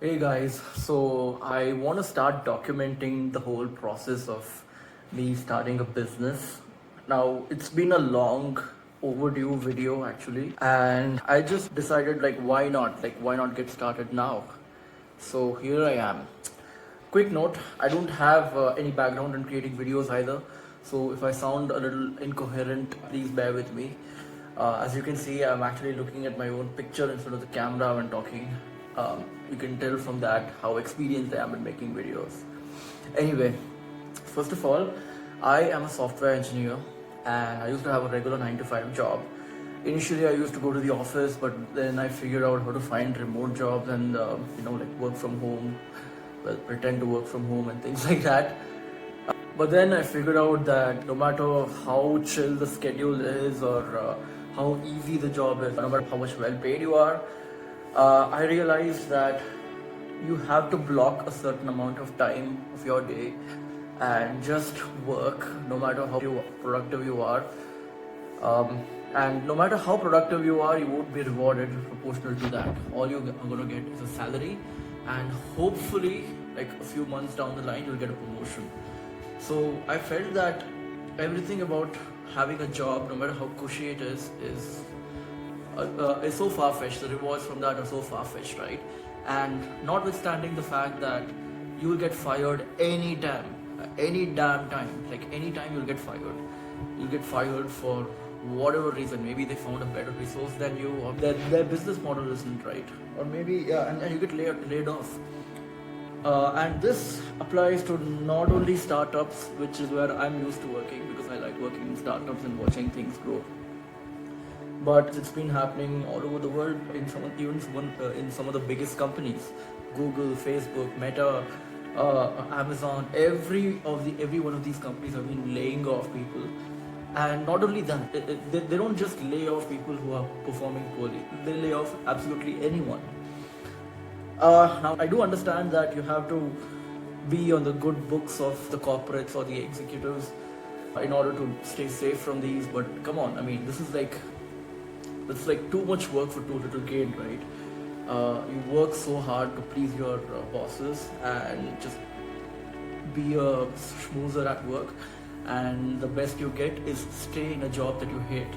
Hey guys, so I want to start documenting the whole process of me starting a business. Now, it's been a long overdue video actually, and I just decided why not? Why not get started now? So here I am. Quick note, I don't have any background in creating videos either. So if I sound a little incoherent, please bear with me. As you can see, I'm actually looking at my own picture instead of the camera when talking. You can tell from that how experienced I am in making videos. Anyway, first of all, I am a software engineer and I used to have a regular 9 to 5 job. Initially, I used to go to the office, but then I figured out how to find remote jobs and work from home, well, pretend to work from home and things like that. But then I figured out that no matter how chill the schedule is or how easy the job is, no matter how much well paid you are, I realized that you have to block a certain amount of time of your day and just work no matter how productive you are. And no matter how productive you are, you won't be rewarded proportional to that. All you're going to get is a salary, and hopefully, like a few months down the line, you'll get a promotion. So I felt that everything about having a job, no matter how cushy it is so far-fetched. The rewards from that are so far-fetched, right? And notwithstanding the fact that you will get fired anytime, any damn time, like anytime you'll get fired. You'll get fired for whatever reason. Maybe they found a better resource than you, or their business model isn't right, or maybe and you get laid off. And this applies to not only startups, which is where I'm used to working because I like working in startups and watching things grow. But it's been happening all over the world in some of the biggest companies, Google, Facebook, Meta, Amazon. Every one of these companies have been laying off people, and not only that, they don't just lay off people who are performing poorly. They lay off absolutely anyone. Now, I do understand that you have to be on the good books of the corporates or the executives in order to stay safe from these, but come on, I mean, it's like too much work for too little gain, right? You work so hard to please your bosses and just be a schmoozer at work, and the best you get is stay in a job that you hate.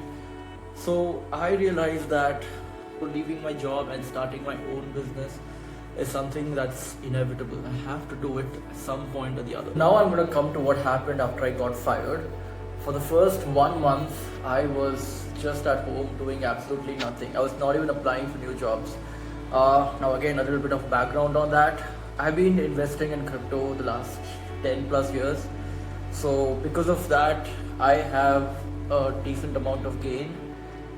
So I realized that leaving my job and starting my own business is something that's inevitable. I have to do it at some point or the other. Now I'm going to come to what happened after I got fired. For the first 1 month, I was just at home doing absolutely nothing. I was not even applying for new jobs. Now again, a little bit of background on that. I've been investing in crypto the last 10 plus years. So because of that, I have a decent amount of gain.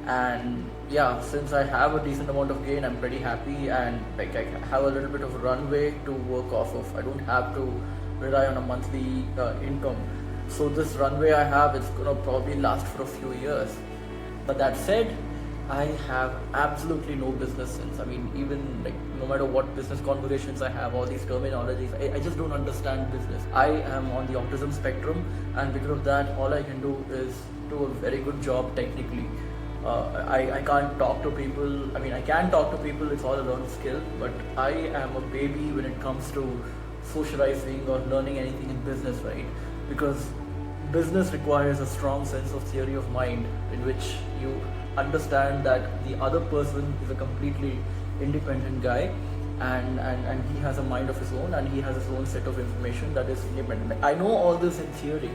And yeah, since I have a decent amount of gain, I'm pretty happy, and like I have a little bit of a runway to work off of. I don't have to rely on a monthly income. So this runway I have is gonna probably last for a few years. But that said, I have absolutely no business sense. I mean, even like no matter what business conversations I have, all these terminologies, I just don't understand business. I am on the autism spectrum, and because of that, all I can do is do a very good job technically. I can't talk to people. I mean, I can talk to people, it's all a learned skill, but I am a baby when it comes to socializing or learning anything in business, right? Because business requires a strong sense of theory of mind in which you understand that the other person is a completely independent guy, and he has a mind of his own, and he has his own set of information that is independent. I know all this in theory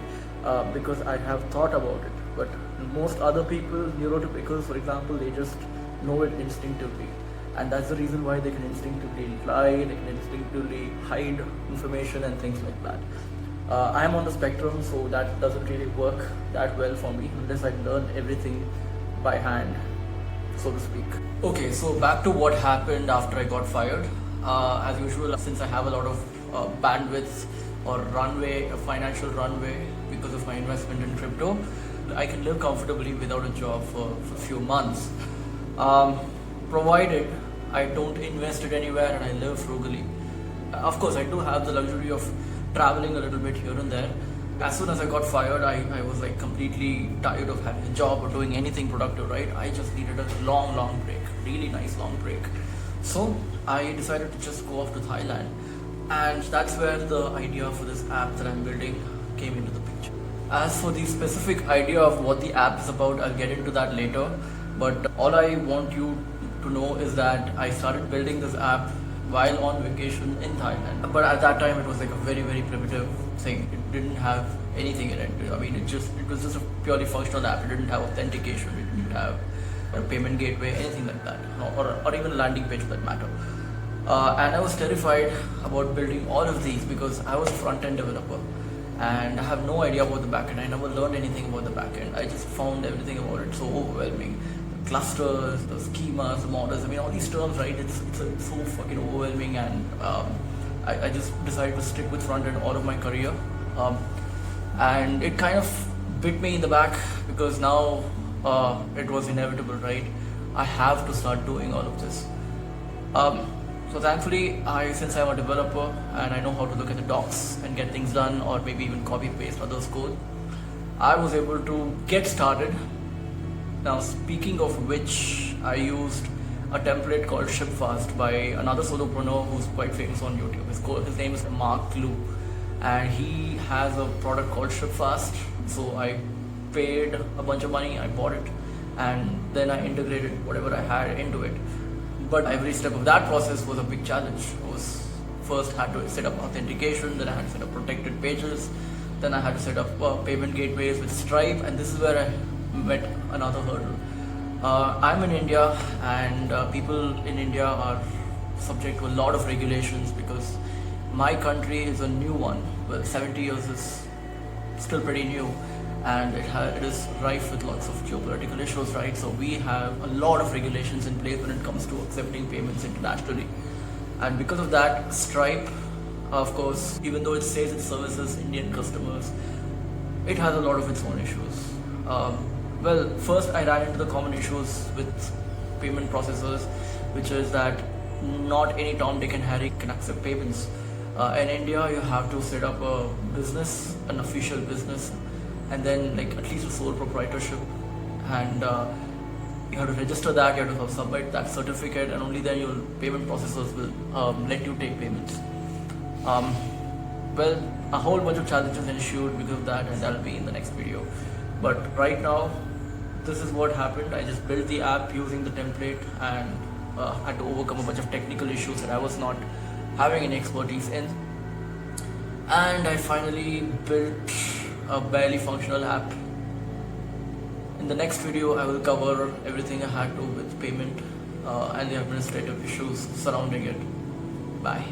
because I have thought about it, but most other people, neurotypicals for example, they just know it instinctively, and that's the reason why they can instinctively lie, they can instinctively hide information and things like that. I'm on the spectrum, so that doesn't really work that well for me unless I learn everything by hand, so to speak. Okay, so back to what happened after I got fired. As usual, since I have a lot of bandwidth or runway, a financial runway because of my investment in crypto, I can live comfortably without a job for a few months, provided I don't invest it anywhere and I live frugally. Of course, I do have the luxury of traveling a little bit here and there. As soon as I got fired, I was like completely tired of having a job or doing anything productive, right? I just needed a long break, really nice long break. So I decided to just go off to Thailand, and that's where the idea for this app that I'm building came into the picture. As for the specific idea of what the app is about, I'll get into that later. But all I want you to know is that I started building this app while on vacation in Thailand. But at that time, it was like a very, very primitive thing. It didn't have anything in it. I mean, it was just a purely functional app. It didn't have authentication. It didn't have a payment gateway, anything like that, or even a landing page for that matter. And I was terrified about building all of these because I was a front-end developer and I have no idea about the backend. I never learned anything about the backend. I just found everything about it so overwhelming. The clusters, the schemas, the models, I mean, all these terms, right? It's so fucking overwhelming, and I just decided to stick with front-end all of my career. And it kind of bit me in the back because now it was inevitable, right? I have to start doing all of this. So thankfully, since I'm a developer and I know how to look at the docs and get things done, or maybe even copy paste others' code, I was able to get started. Now, speaking of which, I used a template called Shipfast by another solopreneur who's quite famous on YouTube. His name is Mark Liu, and he has a product called Shipfast. So I paid a bunch of money, I bought it, and then I integrated whatever I had into it. But every step of that process was a big challenge. First had to set up authentication, then I had to set up protected pages, then I had to set up payment gateways with Stripe, and this is where I met another hurdle. I'm in India, and people in India are subject to a lot of regulations because my country is a new one. Well, 70 years is still pretty new, and it is rife with lots of geopolitical issues, right? So we have a lot of regulations in place when it comes to accepting payments internationally. And because of that, Stripe, of course, even though it says it services Indian customers, it has a lot of its own issues. Well, first I ran into the common issues with payment processors, which is that not any Tom, Dick and Harry can accept payments. In India, you have to set up a business, an official business, and then like at least a sole proprietorship, and you have to register that, you have to submit that certificate, and only then your payment processors will let you take payments. Well, a whole bunch of challenges ensued because of that, and that'll be in the next video. But right now, this is what happened. I just built the app using the template and had to overcome a bunch of technical issues that I was not having any expertise in. And I finally built a barely functional app. In the next video, I will cover everything I had to with payment and the administrative issues surrounding it. Bye.